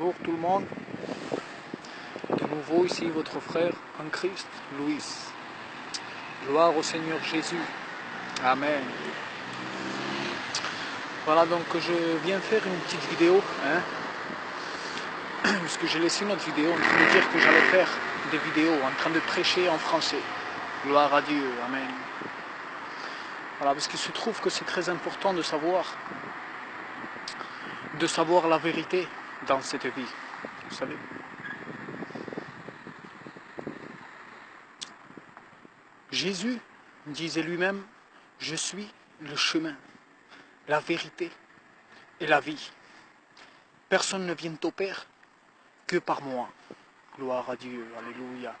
Bonjour tout le monde, de nouveau ici votre frère en Christ, Louis. Gloire au Seigneur Jésus, Amen. Voilà, donc je viens faire une petite vidéo, puisque j'ai laissé une autre vidéo, on me dire que j'allais faire des vidéos en train de prêcher en français. Gloire à Dieu, Amen. Voilà, parce qu'il se trouve que c'est très important de savoir la vérité dans cette vie, vous savez. Jésus disait lui-même, je suis le chemin, la vérité et la vie. Personne ne vient au Père que par moi. Gloire à Dieu, alléluia.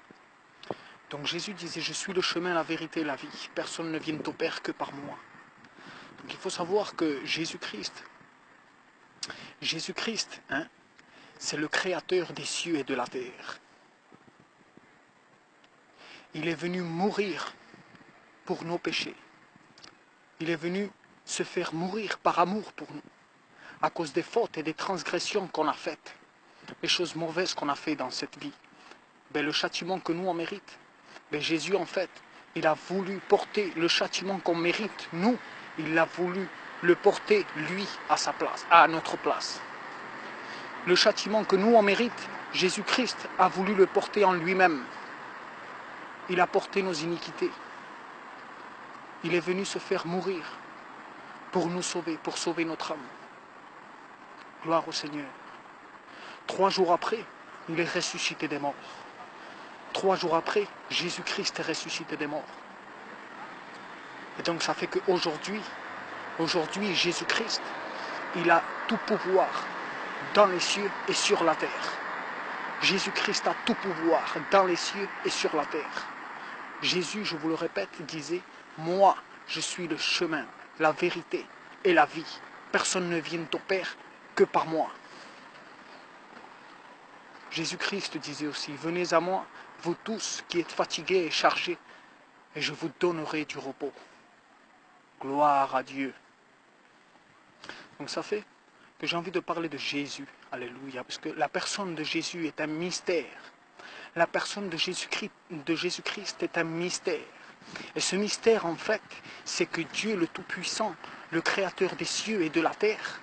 Donc Jésus disait, je suis le chemin, la vérité et la vie. Personne ne vient au Père que par moi. Donc il faut savoir que Jésus-Christ, c'est le créateur des cieux et de la terre. Il est venu mourir pour nos péchés. Il est venu se faire mourir par amour pour nous, à cause des fautes et des transgressions qu'on a faites, les choses mauvaises qu'on a faites dans cette vie. Le châtiment que nous on mérite, Jésus en fait, il a voulu porter le châtiment qu'on mérite, nous, il a voulu le porter lui à sa place, à notre place. Le châtiment que nous on mérite, Jésus-Christ a voulu le porter en lui-même. Il a porté nos iniquités. Il est venu se faire mourir pour nous sauver, pour sauver notre âme. Gloire au Seigneur. 3 jours après, il est ressuscité des morts. 3 jours après, Jésus-Christ est ressuscité des morts. Et donc ça fait qu'aujourd'hui, Jésus-Christ, il a tout pouvoir dans les cieux et sur la terre. Jésus-Christ a tout pouvoir dans les cieux et sur la terre. Jésus, je vous le répète, disait, moi, je suis le chemin, la vérité et la vie. Personne ne vient au Père que par moi. Jésus-Christ disait aussi, venez à moi, vous tous qui êtes fatigués et chargés, et je vous donnerai du repos. Gloire à Dieu. Donc ça fait que j'ai envie de parler de Jésus, alléluia, parce que la personne de Jésus est un mystère. La personne de Jésus-Christ est un mystère. Et ce mystère, en fait, c'est que Dieu le Tout-Puissant, le Créateur des cieux et de la terre,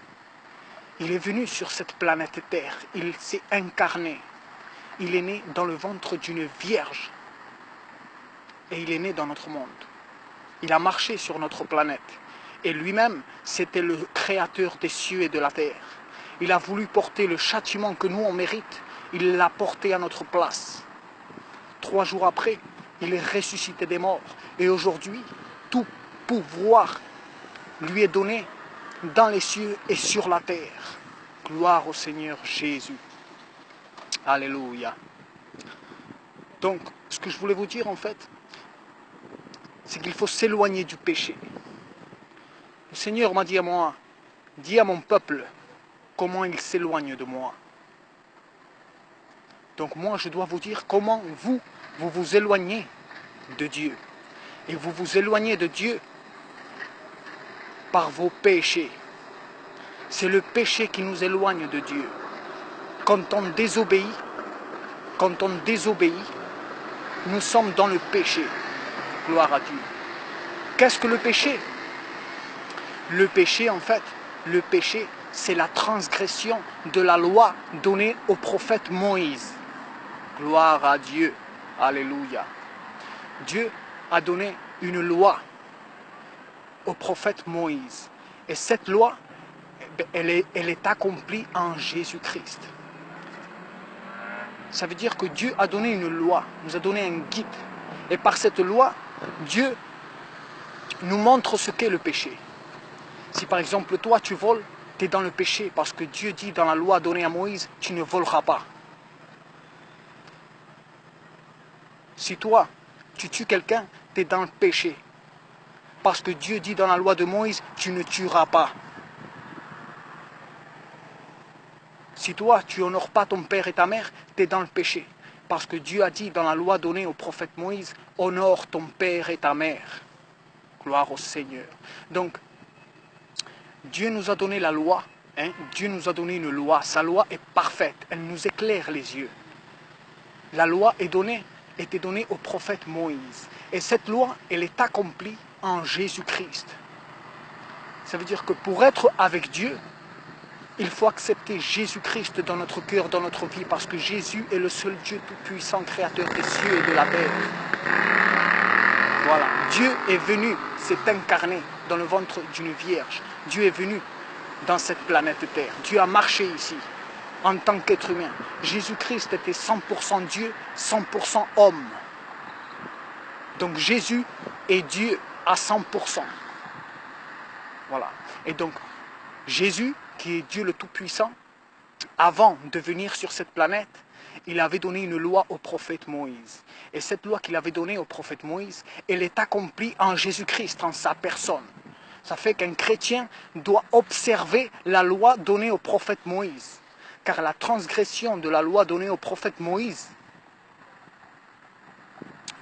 il est venu sur cette planète Terre, il s'est incarné. Il est né dans le ventre d'une vierge. Et il est né dans notre monde. Il a marché sur notre planète. Et lui-même, c'était le Créateur des cieux et de la terre. Il a voulu porter le châtiment que nous on mérite. Il l'a porté à notre place. 3 jours après, il est ressuscité des morts. Et aujourd'hui, tout pouvoir lui est donné dans les cieux et sur la terre. Gloire au Seigneur Jésus. Alléluia. Donc, ce que je voulais vous dire en fait, c'est qu'il faut s'éloigner du péché. Le Seigneur m'a dit à moi, dis à mon peuple comment il s'éloigne de moi. Donc moi, je dois vous dire comment vous vous éloignez de Dieu. Et vous vous éloignez de Dieu par vos péchés. C'est le péché qui nous éloigne de Dieu. Quand on désobéit, nous sommes dans le péché. Gloire à Dieu. Qu'est-ce que le péché? Le péché, en fait, c'est la transgression de la loi donnée au prophète Moïse. Gloire à Dieu. Alléluia. Dieu a donné une loi au prophète Moïse. Et cette loi, elle est accomplie en Jésus-Christ. Ça veut dire que Dieu a donné une loi, nous a donné un guide. Et par cette loi, Dieu nous montre ce qu'est le péché. Si par exemple toi tu voles, tu es dans le péché parce que Dieu dit dans la loi donnée à Moïse, tu ne voleras pas. Si toi tu tues quelqu'un, tu es dans le péché parce que Dieu dit dans la loi de Moïse, tu ne tueras pas. Si toi tu honores pas ton père et ta mère, tu es dans le péché parce que Dieu a dit dans la loi donnée au prophète Moïse, honore ton père et ta mère. Gloire au Seigneur. Donc, Dieu nous a donné la loi, Hein? Dieu nous a donné une loi. Sa loi est parfaite. Elle nous éclaire les yeux. La loi était donnée au prophète Moïse. Et cette loi, elle est accomplie en Jésus-Christ. Ça veut dire que pour être avec Dieu, il faut accepter Jésus-Christ dans notre cœur, dans notre vie, parce que Jésus est le seul Dieu tout-puissant, créateur des cieux et de la terre. Voilà. Dieu est venu, s'est incarné dans le ventre d'une vierge. Dieu est venu dans cette planète Terre. Dieu a marché ici en tant qu'être humain. Jésus-Christ était 100% Dieu, 100% homme. Donc Jésus est Dieu à 100%. Voilà. Et donc Jésus, qui est Dieu le Tout-Puissant, avant de venir sur cette planète, il avait donné une loi au prophète Moïse. Et cette loi qu'il avait donnée au prophète Moïse, elle est accomplie en Jésus-Christ, en sa personne. Ça fait qu'un chrétien doit observer la loi donnée au prophète Moïse. Car la transgression de la loi donnée au prophète Moïse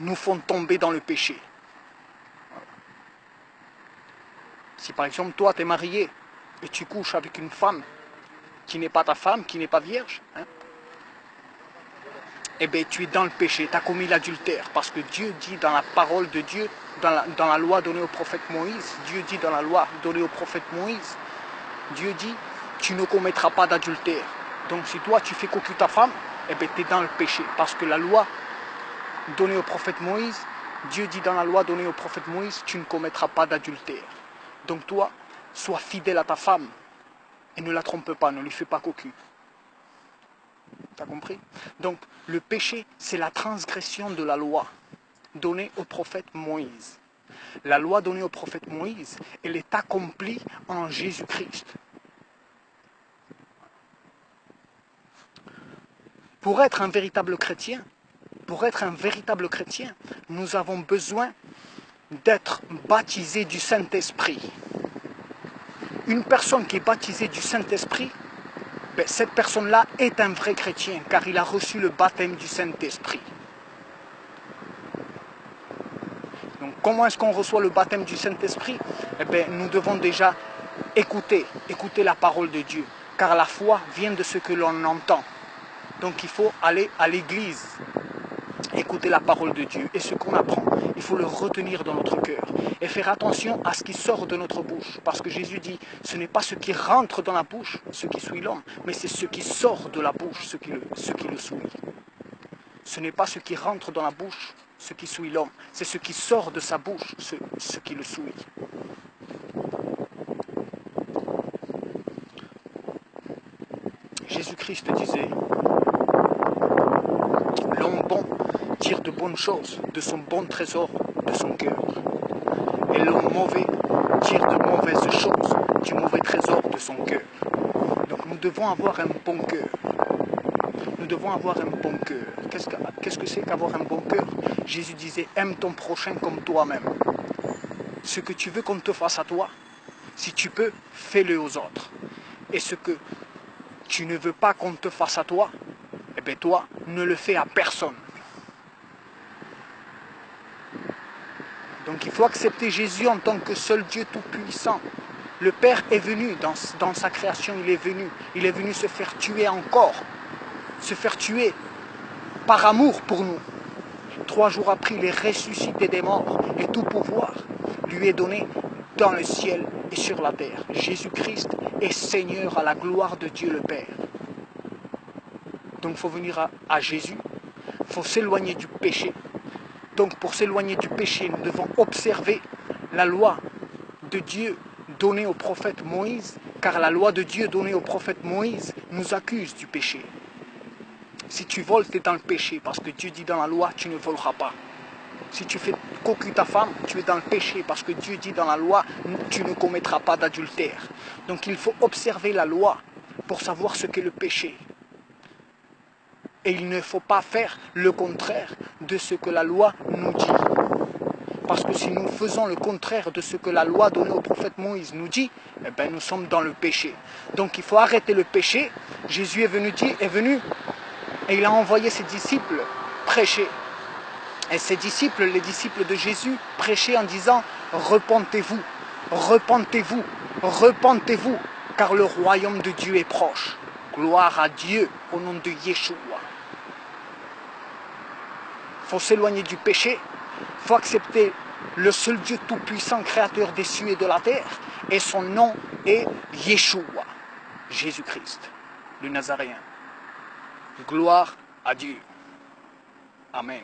nous font tomber dans le péché. Si par exemple toi tu es marié et tu couches avec une femme qui n'est pas ta femme, qui n'est pas vierge, hein, eh bien tu es dans le péché, tu as commis l'adultère. Parce que Dieu dit dans la parole de Dieu, dans la loi donnée au prophète Moïse, Dieu dit dans la loi donnée au prophète Moïse, Dieu dit tu ne commettras pas d'adultère. Donc si toi tu fais cocu ta femme, eh bien tu es dans le péché. Parce que la loi donnée au prophète Moïse, Dieu dit dans la loi donnée au prophète Moïse, tu ne commettras pas d'adultère. Donc toi, sois fidèle à ta femme et ne la trompe pas, ne lui fais pas cocu. Tu as compris? Donc le péché, c'est la transgression de la loi donnée au prophète Moïse. La loi donnée au prophète Moïse, elle est accomplie en Jésus-Christ. Pour être un véritable chrétien, nous avons besoin d'être baptisés du Saint-Esprit. Une personne qui est baptisée du Saint-Esprit, ben, cette personne-là est un vrai chrétien, car il a reçu le baptême du Saint-Esprit. Donc comment est-ce qu'on reçoit le baptême du Saint-Esprit? Eh bien, nous devons déjà écouter la parole de Dieu, car la foi vient de ce que l'on entend. Donc il faut aller à l'église, écouter la parole de Dieu. Et ce qu'on apprend, il faut le retenir dans notre cœur. Et faire attention à ce qui sort de notre bouche. Parce que Jésus dit, ce n'est pas ce qui rentre dans la bouche, ce qui souille l'homme, mais c'est ce qui sort de la bouche, ce qui le souille. Ce n'est pas ce qui rentre dans la bouche, ce qui souille l'homme, c'est ce qui sort de sa bouche, ce qui le souille. Jésus-Christ disait, l'homme bon tire de bonnes choses de son bon trésor de son cœur. Et l'homme mauvais tire de mauvaises choses du mauvais trésor de son cœur. Donc nous devons avoir un bon cœur. Nous devons avoir un bon cœur. Qu'est-ce que c'est qu'avoir un bon cœur? Jésus disait, aime ton prochain comme toi-même. Ce que tu veux qu'on te fasse à toi, si tu peux, fais-le aux autres. Et ce que tu ne veux pas qu'on te fasse à toi, eh bien toi, ne le fais à personne. Donc il faut accepter Jésus en tant que seul Dieu tout-puissant. Le Père est venu dans sa création, il est venu se faire tuer encore, se faire tuer par amour pour nous. 3 jours après, il est ressuscité des morts et tout pouvoir lui est donné dans le ciel et sur la terre. Jésus-Christ est Seigneur à la gloire de Dieu le Père. Donc il faut venir à Jésus, il faut s'éloigner du péché. Donc pour s'éloigner du péché, nous devons observer la loi de Dieu donnée au prophète Moïse, car la loi de Dieu donnée au prophète Moïse nous accuse du péché. Si tu voles, tu es dans le péché, parce que Dieu dit dans la loi, tu ne voleras pas. Si tu fais cocu ta femme, tu es dans le péché, parce que Dieu dit dans la loi, tu ne commettras pas d'adultère. Donc il faut observer la loi pour savoir ce qu'est le péché. Et il ne faut pas faire le contraire de ce que la loi nous dit. Parce que si nous faisons le contraire de ce que la loi donnée au prophète Moïse nous dit, eh bien nous sommes dans le péché. Donc il faut arrêter le péché. Jésus est venu et il a envoyé ses disciples prêcher. Et ses disciples, les disciples de Jésus, prêchaient en disant « Repentez-vous, repentez-vous, repentez-vous ». car le royaume de Dieu est proche. Gloire à Dieu au nom de Yeshua. Il faut s'éloigner du péché, il faut accepter le seul Dieu tout-puissant, créateur des cieux et de la terre, et son nom est Yeshua, Jésus-Christ, le Nazaréen. Gloire à Dieu. Amen.